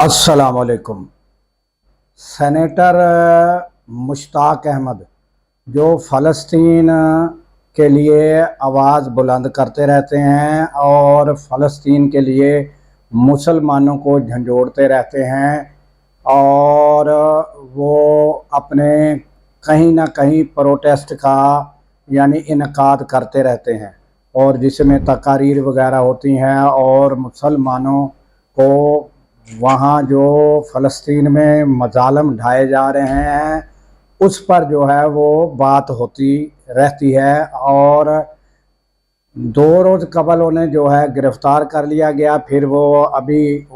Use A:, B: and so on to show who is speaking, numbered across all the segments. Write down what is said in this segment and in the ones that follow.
A: अस्सलाम वालेकुम। सेनेटर मुश्ताक अहमद जो फ़लस्तीन के लिए आवाज़ बुलंद करते रहते हैं और फ़लस्तीन के लिए मुसलमानों को झंझोड़ते रहते हैं और वो अपने कहीं ना कहीं प्रोटेस्ट का यानी इनकाद करते रहते हैं और जिसमें तकारीर वगैरह होती हैं और मुसलमानों को वहाँ जो फ़लस्तीन में मज़ालम ढाए जा रहे हैं उस पर जो है वो बात होती रहती है। और 2 रोज़ कबल उन्हें जो है गिरफ़्तार कर लिया गया, फिर वो अभी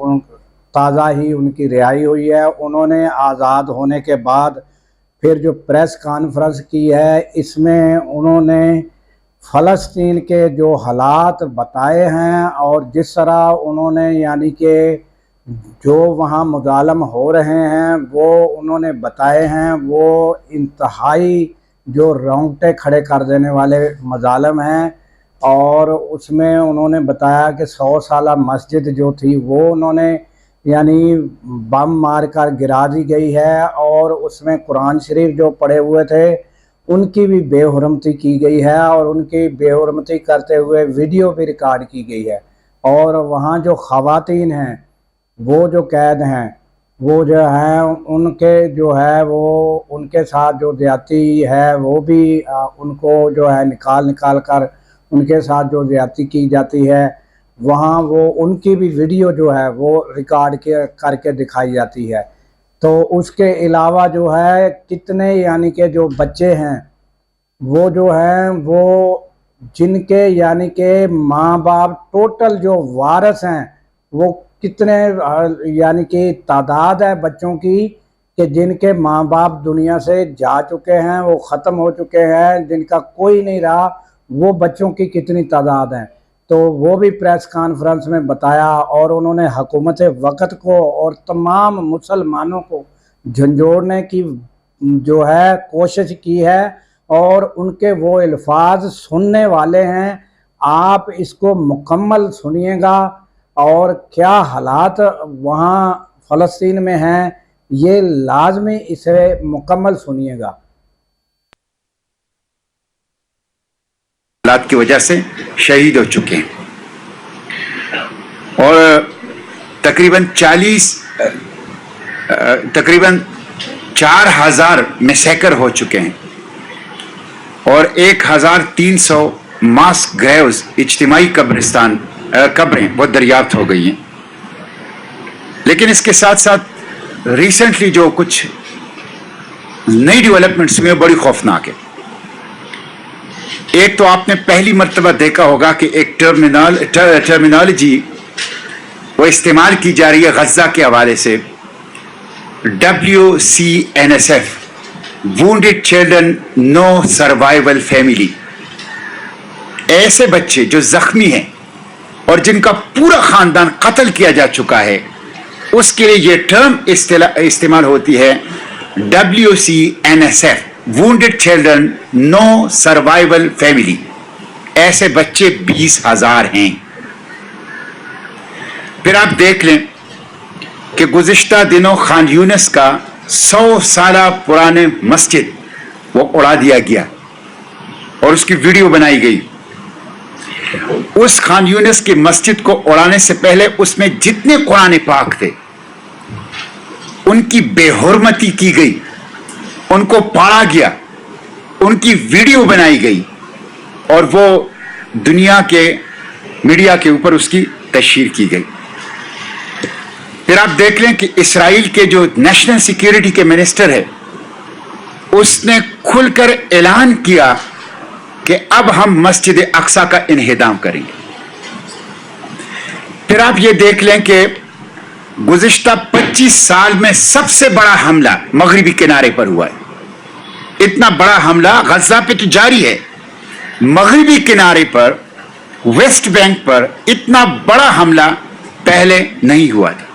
A: ताज़ा ही उनकी रिहाई हुई है। उन्होंने आज़ाद होने के बाद फिर जो प्रेस कॉन्फ्रेंस की है इसमें उन्होंने फ़लस्तीन के जो हालात बताए हैं और जिस तरह उन्होंने यानी कि जो वहाँ मुज़ालम हो रहे हैं वो उन्होंने बताए हैं, वो इंतहाई जो रोंगटे खड़े कर देने वाले मुज़ालम हैं। और उसमें उन्होंने बताया कि 100 साला मस्जिद जो थी वो उन्होंने यानी बम मार कर गिरा दी गई है और उसमें कुरान शरीफ जो पढ़े हुए थे उनकी भी बेहुरमती की गई है और उनकी बेहुरमती करते हुए वीडियो भी रिकॉर्ड की गई है। और वहाँ जो ख़वातीन हैं वो जो कैद हैं वो जो है उनके जो है वो उनके साथ जो ज़्यादती है वो भी उनको जो है निकाल कर उनके साथ जो ज़्यादती की जाती है वहाँ वो उनकी भी वीडियो जो है वो रिकॉर्ड करके दिखाई जाती है। तो उसके अलावा जो है कितने यानी कि जो बच्चे हैं वो जो हैं वो जिनके यानी कि माँ बाप टोटल जो वारिस हैं वो कितने यानी कि तादाद है बच्चों की कि जिनके माँ बाप दुनिया से जा चुके हैं, वो ख़त्म हो चुके हैं, जिनका कोई नहीं रहा, वो बच्चों की कितनी तादाद है। तो वो भी प्रेस कॉन्फ्रेंस में बताया और उन्होंने हुकूमत वक़्त को और तमाम मुसलमानों को झंझोड़ने की जो है कोशिश की है और उनके वो अल्फाज सुनने वाले हैं। आप इसको मुकम्मल सुनिएगा और क्या हालात वहाँ फ़लस्तीन में हैं ये लाजमी इसे मुकम्मल सुनिएगा।
B: हालात की वजह से शहीद हो चुके हैं और तकरीबन 4000 मैसेकर हो चुके हैं और 1300 मास ग्रेव्स इज्तिमाई कब्रें वो दरियाफ्त हो गई हैं। लेकिन इसके साथ साथ रिसेंटली जो कुछ नई डेवलपमेंट्स हुई बड़ी खौफनाक है। एक तो आपने पहली मर्तबा देखा होगा कि एक टर्मिनोलॉजी वो इस्तेमाल की जा रही है गज़ा के हवाले से, WCNSF, wounded children no survival family. ऐसे बच्चे जो जख्मी हैं और जिनका पूरा खानदान कत्ल किया जा चुका है उसके लिए ये टर्म इस्तेमाल होती है WCNSF, wounded children no survival family. ऐसे बच्चे 20,000 हैं। फिर आप देख लें कि गुज़िश्ता दिनों खान यूनिस का 100 साल पुराने मस्जिद वो उड़ा दिया गया और उसकी वीडियो बनाई गई। उस खान यूनिस की मस्जिद को उड़ाने से पहले उसमें जितने कुरान पाक थे उनकी बेहुरमती की गई, उनको पाड़ा गया, उनकी वीडियो बनाई गई और वो दुनिया के मीडिया के ऊपर उसकी तशहीर की गई। फिर आप देख लें कि इस्राइल के जो नेशनल सिक्योरिटी के मिनिस्टर है उसने खुलकर ऐलान किया कि अब हम मस्जिद अक्सा का इन्हिदाम करेंगे। फिर आप ये देख लें कि गुज़िश्ता 25 साल में सबसे बड़ा हमला मगरिबी किनारे पर हुआ है। इतना बड़ा हमला गज़ा पे तो जारी है, मगरिबी किनारे पर वेस्ट बैंक पर इतना बड़ा हमला पहले नहीं हुआ था।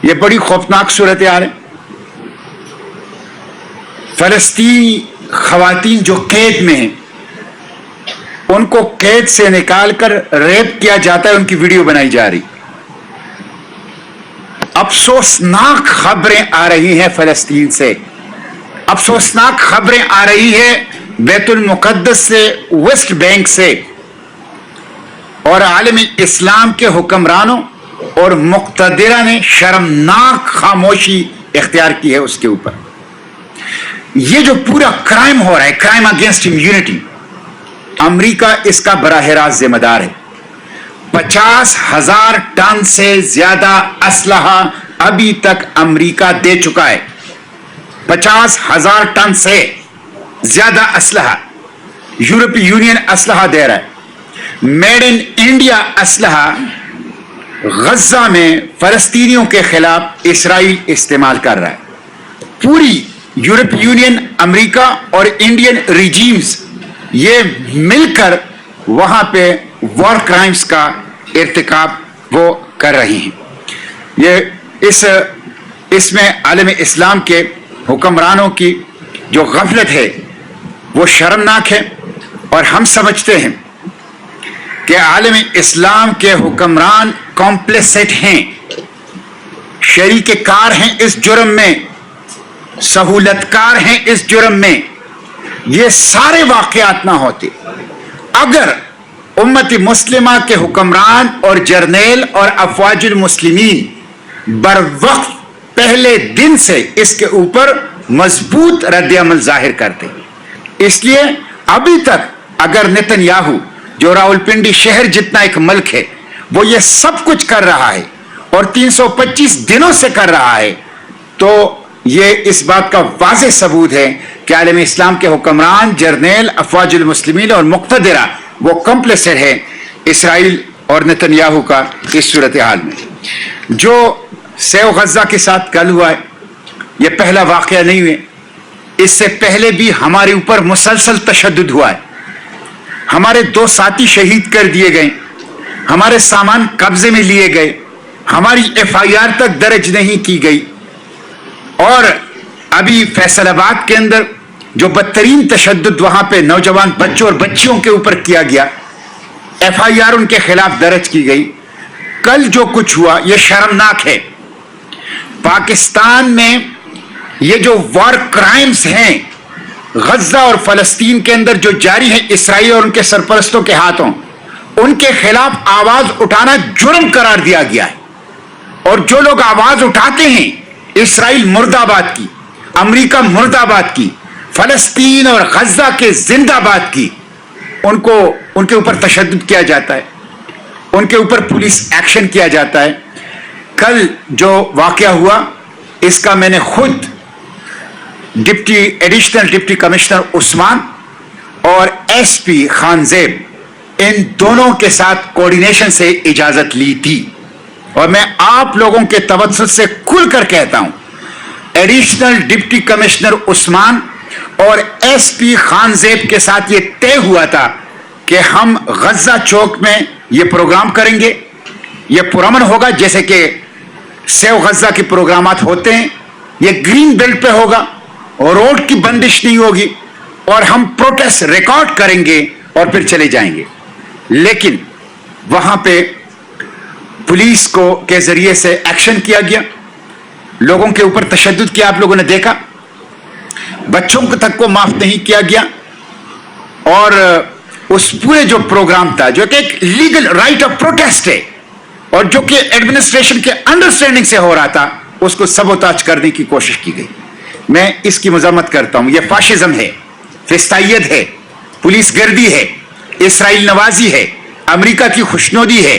B: यह बड़ी खौफनाक सूरत हाल है। फ़लस्तीनी ख़वातीन जो कैद में हैं उनको कैद से निकालकर रेप किया जाता है, उनकी वीडियो बनाई जा रही। अफसोसनाक खबरें आ रही हैं फलस्तीन से, अफसोसनाक खबरें आ रही है बैतुल मुकद्दस से, वेस्ट बैंक से, और आलमी इस्लाम के हुक्मरानों और मुक्तदिरा ने शर्मनाक खामोशी इख्तियार की है उसके ऊपर। ये जो पूरा क्राइम हो रहा है, क्राइम अगेंस्ट इम्यूनिटी, अमेरिका इसका बराह रास्त जिम्मेदार है। 50,000 टन से ज्यादा असलहा अभी तक अमेरिका दे चुका है। 50,000 टन से ज्यादा असलहा यूरोपीय यूनियन असलहा दे रहा है। मेड इन इंडिया असलहा गजा में फलस्तीनियों के खिलाफ इसराइल इस्तेमाल कर रहा है। पूरी यूरोपीय यूनियन, अमेरिका और इंडियन रिजीम्स ये मिलकर वहां पे वॉर क्राइम्स का इर्तिकाब वो कर रही हैं। ये इसमें आलम इस्लाम के हुक्मरानों की जो गफलत है वो शर्मनाक है, और हम समझते हैं कि आलम इस्लाम के हुक्मरान कॉम्प्लिसिट हैं, शरीक कार हैं इस जुर्म में, सहूलतकार हैं इस जुर्म में। ये सारे वाक़यात ना होते अगर उम्मत मुस्लिमा के हुक्मरान और जर्नेल और अफवाजुल मुस्लिमीन बर वक्त पहले दिन से इसके ऊपर मजबूत रद्द-ए-अमल जाहिर करते। इसलिए अभी तक अगर नेतन्याहू, जो रावलपिंडी शहर जितना एक मुल्क है, वो ये सब कुछ कर रहा है और 325 दिनों से कर रहा है, तो ये इस बात का वाज़ेह सबूत है कि आलम इस्लाम के हुक्मरान, जर्नेल, अफवाजुल मुस्लिमीन और मुक्तदिरा वो कम्प्लिसिट है इसराइल और नेतन्याहू का इस सूरत हाल में। जो सेव गजा के साथ कल हुआ है, ये पहला वाक़या नहीं है। इससे पहले भी हमारे ऊपर मुसलसल तशद्दुद हुआ है। हमारे 2 साथी शहीद कर दिए गए, हमारे सामान कब्जे में लिए गए, हमारी FIR तक दर्ज नहीं की गई, और अभी फैसलाबाद के अंदर जो बदतरीन तशद्दुद वहां पे नौजवान बच्चों और बच्चियों के ऊपर किया गया, FIR उनके खिलाफ दर्ज की गई। कल जो कुछ हुआ यह शर्मनाक है। पाकिस्तान में ये जो वॉर क्राइम्स हैं गजा और फलस्तीन के अंदर जो जारी है इसराइल और उनके सरपरस्तों के हाथों, उनके खिलाफ आवाज उठाना जुर्म करार दिया गया है। और जो लोग आवाज उठाते हैं इसराइल मुर्दाबाद की, अमेरिका मुर्दाबाद की, फलस्तीन और गजा के जिंदाबाद की, उनको उनके ऊपर तशद्दुद किया जाता है, उनके ऊपर पुलिस एक्शन किया जाता है। कल जो वाकया हुआ इसका मैंने खुद एडिशनल डिप्टी कमिश्नर उस्मान और SP खानजेब इन दोनों के साथ कोऑर्डिनेशन से इजाजत ली थी। और मैं आप लोगों के तवज्जुह से खुलकर कहता हूं, एडिशनल डिप्टी कमिश्नर उस्मान और SP खानजेब के साथ ये तय हुआ था कि हम गजा चौक में ये प्रोग्राम करेंगे, ये पुरअमन होगा जैसे कि सेव गजा के प्रोग्रामात होते हैं। ये ग्रीन बेल्ट पे होगा और रोड की बंदिश नहीं होगी, और हम प्रोटेस्ट रिकॉर्ड करेंगे और फिर चले जाएंगे। लेकिन वहां पे पुलिस को के जरिए से एक्शन किया गया, लोगों के ऊपर तशद्दुद किया, आप लोगों ने देखा, बच्चों को तक को माफ नहीं किया गया। और उस पूरे जो प्रोग्राम था जो कि एक लीगल राइट ऑफ प्रोटेस्ट है और जो कि एडमिनिस्ट्रेशन के अंडरस्टैंडिंग से हो रहा था, उसको सबोताज करने की कोशिश की गई। मैं इसकी मजम्मत करता हूं। यह फाशिज्म है, फिस्तायत है, पुलिस गर्दी है, इसराइल नवाजी है, अमेरिका की खुशनुदी है,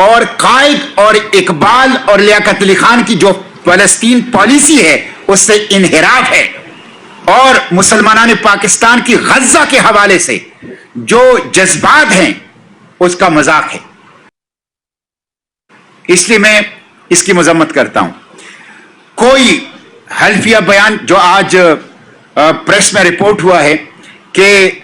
B: और कायद और इकबाल और लियाकत अली खान की जो फलस्तीन पॉलिसी है उससे इनहिराफ है, और मुसलमानान पाकिस्तान की गजा के हवाले से जो जज्बात हैं उसका मजाक है। इसलिए मैं इसकी मजम्मत करता हूं। कोई हल्फिया बयान जो आज प्रेस में रिपोर्ट हुआ है कि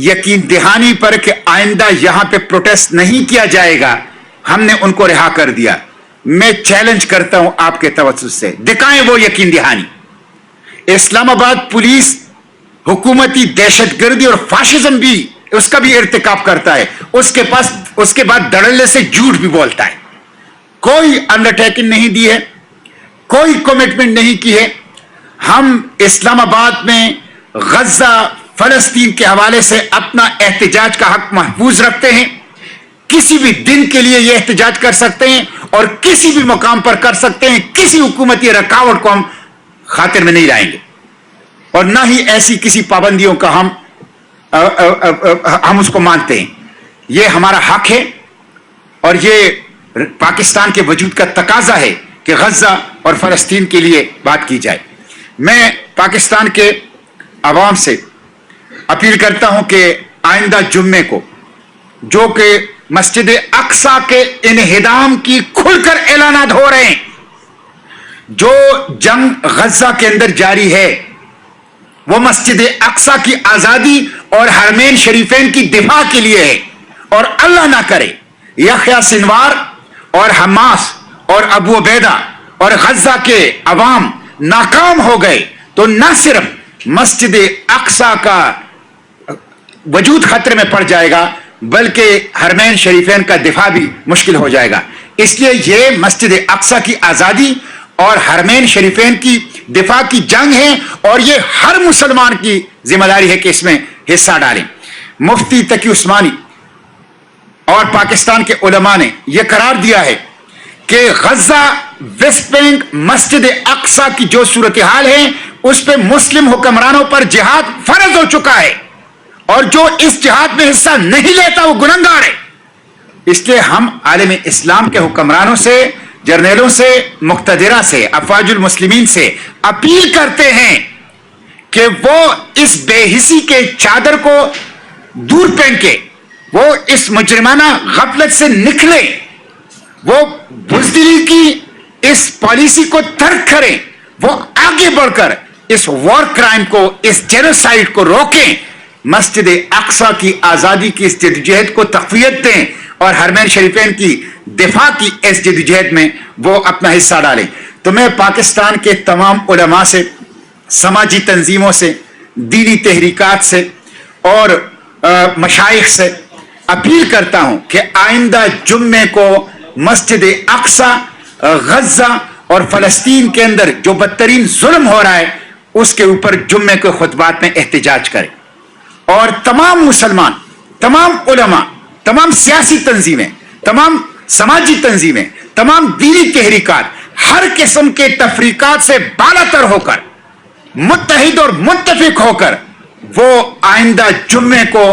B: यकीन दहानी पर कि आइंदा यहां पे प्रोटेस्ट नहीं किया जाएगा, हमने उनको रिहा कर दिया। मैं चैलेंज करता हूं आपके तवज्जुह से, दिखाएं वो यकीन दहानी। इस्लामाबाद पुलिस हुकूमती दहशतगर्दी और फाशिज्म भी उसका भी इर्तिकाब करता है, उसके बाद धड़ल्ले से झूठ भी बोलता है। कोई अंडरटेकिंग नहीं दी है, कोई कमिटमेंट नहीं की है। हम इस्लामाबाद में गजा फलस्तीन के हवाले से अपना एहतजाज का हक महफूज रखते हैं। किसी भी दिन के लिए यह एहतजाज कर सकते हैं और किसी भी मुकाम पर कर सकते हैं। किसी हुकूमती रकावट को हम खातिर में नहीं लाएंगे और ना ही ऐसी किसी पाबंदियों का हम उसको मानते हैं। यह हमारा हक है और यह पाकिस्तान के वजूद का तकाजा है कि गजा और फलस्तीन के लिए बात की जाए। मैं पाकिस्तान के अवाम से अपील करता हूं कि आइंदा जुम्मे को, जो कि मस्जिद अक्सा के इन्हिदाम की खुलकर ऐलानात हो रहे हैं, जो जंग गजा के अंदर जारी है वो मस्जिद अक्सा की आजादी और हरमैन शरीफैन की दिफा के लिए है। और अल्लाह ना करे यहया सिनवार और हमास और अबू उबैदा और गजा के अवाम नाकाम हो गए तो न सिर्फ मस्जिद अक्सा का वजूद खतरे में पड़ जाएगा बल्कि हरमैन शरीफैन का दिफा भी मुश्किल हो जाएगा। इसलिए यह मस्जिद अक्सा की आजादी और हरमैन शरीफैन की दिफा की जंग है और यह हर मुसलमान की जिम्मेदारी है कि इसमें हिस्सा डालें। मुफ्ती तकी उस्मानी और पाकिस्तान के उलमा ने यह करार दिया है कि गजा वेस्ट बैंक मस्जिद अक्सा की जो सूरत हाल है उस पर मुस्लिम हुक्मरानों पर जिहाद फर्ज हो चुका है और जो इस जिहाद में हिस्सा नहीं लेता वो गुनहगार है। इसलिए हम आलम इस्लाम के हुक्मरानों से, जर्नैलों से, मुक्तदिरा से, अफवाजुल मुस्लिमीन से अपील करते हैं कि वो इस बेहिसी के चादर को दूर पहन के वो इस मुजरिमाना गफलत से निकले, वो बुज़दिली की इस पॉलिसी को तर्क करें, वो आगे बढ़कर इस वॉर क्राइम को, इस जेनोसाइड को रोकें, मस्जिद अक्सा की आजादी की इस जद्दोजहद को तक़वियत दें और हरमैन शरीफैन की दिफा की इस जद्दोजहद में वो अपना हिस्सा डालें। तो मैं पाकिस्तान के तमाम उलमा से, समाजी तंजीमों से, दीनी तहरीकात से और मशाइख से अपील करता हूं कि आइंदा जुम्मे को मस्जिद अक्सा, गजा और फलस्तीन के अंदर जो बदतरीन जुल्म हो रहा है उसके ऊपर जुम्मे के खुतबात में एहतजाज करें और तमाम मुसलमान, तमाम उलमा, तमाम सियासी तंजीमें, तमाम समाजी तंजीमें, तमाम दीनी तहरीकात हर किस्म के तफरीकात से बालातर होकर मुत्तहिद और मुत्तफिक होकर वो आइंदा जुम्मे को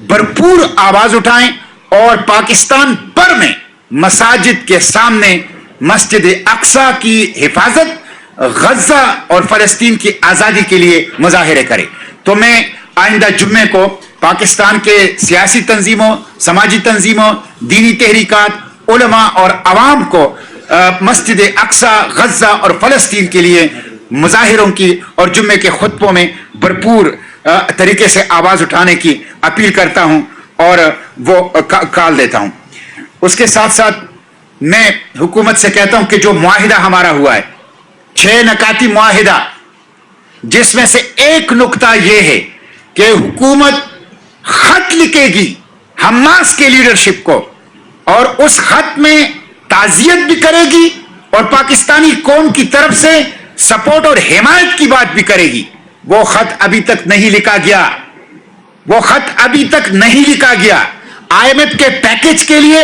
B: भरपूर आवाज उठाएं और पाकिस्तान भर में मसाजिद के सामने मस्जिद अक्सा की हिफाजत, गजा और फलस्तीन की आजादी के लिए मुजाहिरे करें। तो मैं आइंदा जुम्मे को पाकिस्तान के सियासी तंजीमों, समाजी तंजीमों, दीनी तहरीकात, उलमा और अवाम को मस्जिद अक्सा, गजा और फलस्तीन के लिए मुजाहिरों की और जुम्मे के खुतबों में भरपूर तरीके से आवाज उठाने की अपील करता हूं और वो कॉल देता हूं। उसके साथ साथ मैं हुकूमत से कहता हूं कि जो मुआहिदा हमारा हुआ है, 6 नकाती मुआहिदा, जिसमें से एक नुक्ता यह है कि हुकूमत खत लिखेगी हमास के लीडरशिप को और उस खत में ताजियत भी करेगी और पाकिस्तानी कौम की तरफ से सपोर्ट और हिमायत की बात भी करेगी। वो खत अभी तक नहीं लिखा गया, वो खत अभी तक नहीं लिखा गया। आईएमएफ के पैकेज के लिए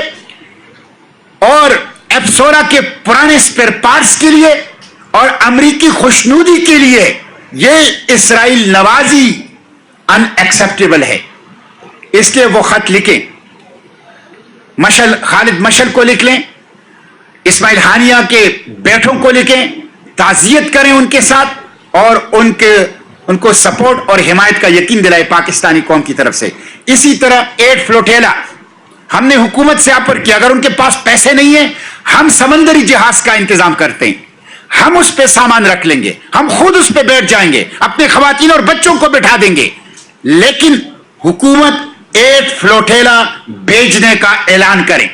B: और एफसोरा के पुराने स्पेयर पार्ट्स के लिए और अमरीकी खुशनूदी के लिए यह इसराइल नवाजी अनएक्सेप्टेबल है। इसलिए वो खत लिखें, खालिद मशल को लिख लें, इस्माइल हानिया के बेटों को लिखें, ताजियत करें उनके साथ और उनको सपोर्ट और हिमायत का यकीन दिलाए पाकिस्तानी कौम की तरफ से। इसी तरह 8 फ्लोटेला हमने हुकूमत से आप पर किया, अगर उनके पास पैसे नहीं है हम समंदरी जहाज का इंतजाम करते हैं, हम उस पे सामान रख लेंगे, हम खुद उस पे बैठ जाएंगे, अपने खवातीन और बच्चों को बिठा देंगे, लेकिन हुकूमत 8 फ्लोटेला भेजने का ऐलान करें।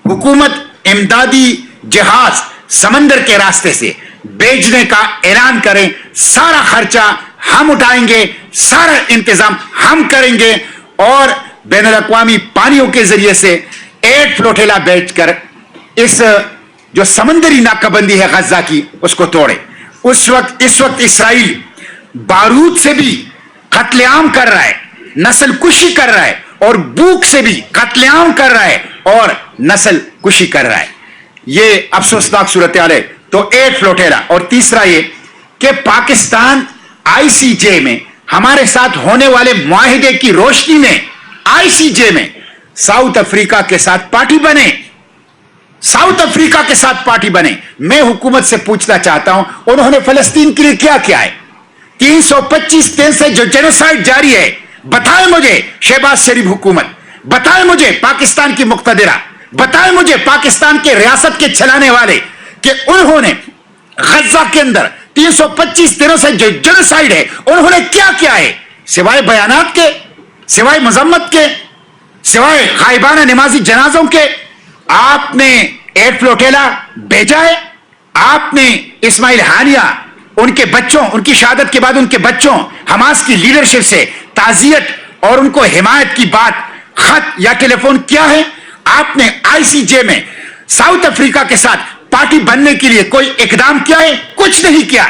B: हुकूमत इमदादी जहाज समंदर के रास्ते से भेजने का ऐलान करें। सारा खर्चा हम उठाएंगे, सारा इंतजाम हम करेंगे और बैनुल अक़वामी पानियों के जरिए से 8 फ्लोटेला भेजकर इस जो समंदरी नाकाबंदी है गजा की उसको तोड़े। इस वक्त इसराइल बारूद से भी कत्लेआम कर रहा है, नस्ल कुशी कर रहा है, और भूख से भी कत्लेआम कर रहा है और नस्ल कुशी कर रहा है। ये अफसोसनाक सूरत हाल है। तो एट फ्लोटेला। और तीसरा ये कि पाकिस्तान आईसीजे में हमारे साथ होने वाले मुआहिदे की रोशनी में आईसीजे में साउथ अफ्रीका के साथ पार्टी बने, साउथ अफ्रीका के साथ पार्टी बने। मैं हुकूमत से पूछना चाहता हूं, उन्होंने फलस्तीन के लिए क्या किया है? 325 दिन से जो जेनोसाइड जारी है, बताएं मुझे शहबाज शरीफ हुकूमत, बताएं मुझे पाकिस्तान की मुक्तदिरा, बताएं मुझे पाकिस्तान के रियासत के चलाने वाले कि उन्होंने गजा के अंदर 325 दिनों से जो जेनोसाइड है उन्होंने क्या किया है? सिवाय बयानात के, सिवाय मजम्मत के, सिवाय गायबाना नमाजी जनाजों के आपने एट फ्लोटेला भेजा है? आपने इस्माइल हानिया, उनके बच्चों, उनकी शहादत के बाद उनके बच्चों, हमास की लीडरशिप से ताजियत और उनको हिमायत की बात खत या टेलीफोन किया है? आपने आईसीजे में साउथ अफ्रीका के साथ पार्टी बनने के लिए कोई इकदाम किया है? कुछ नहीं किया।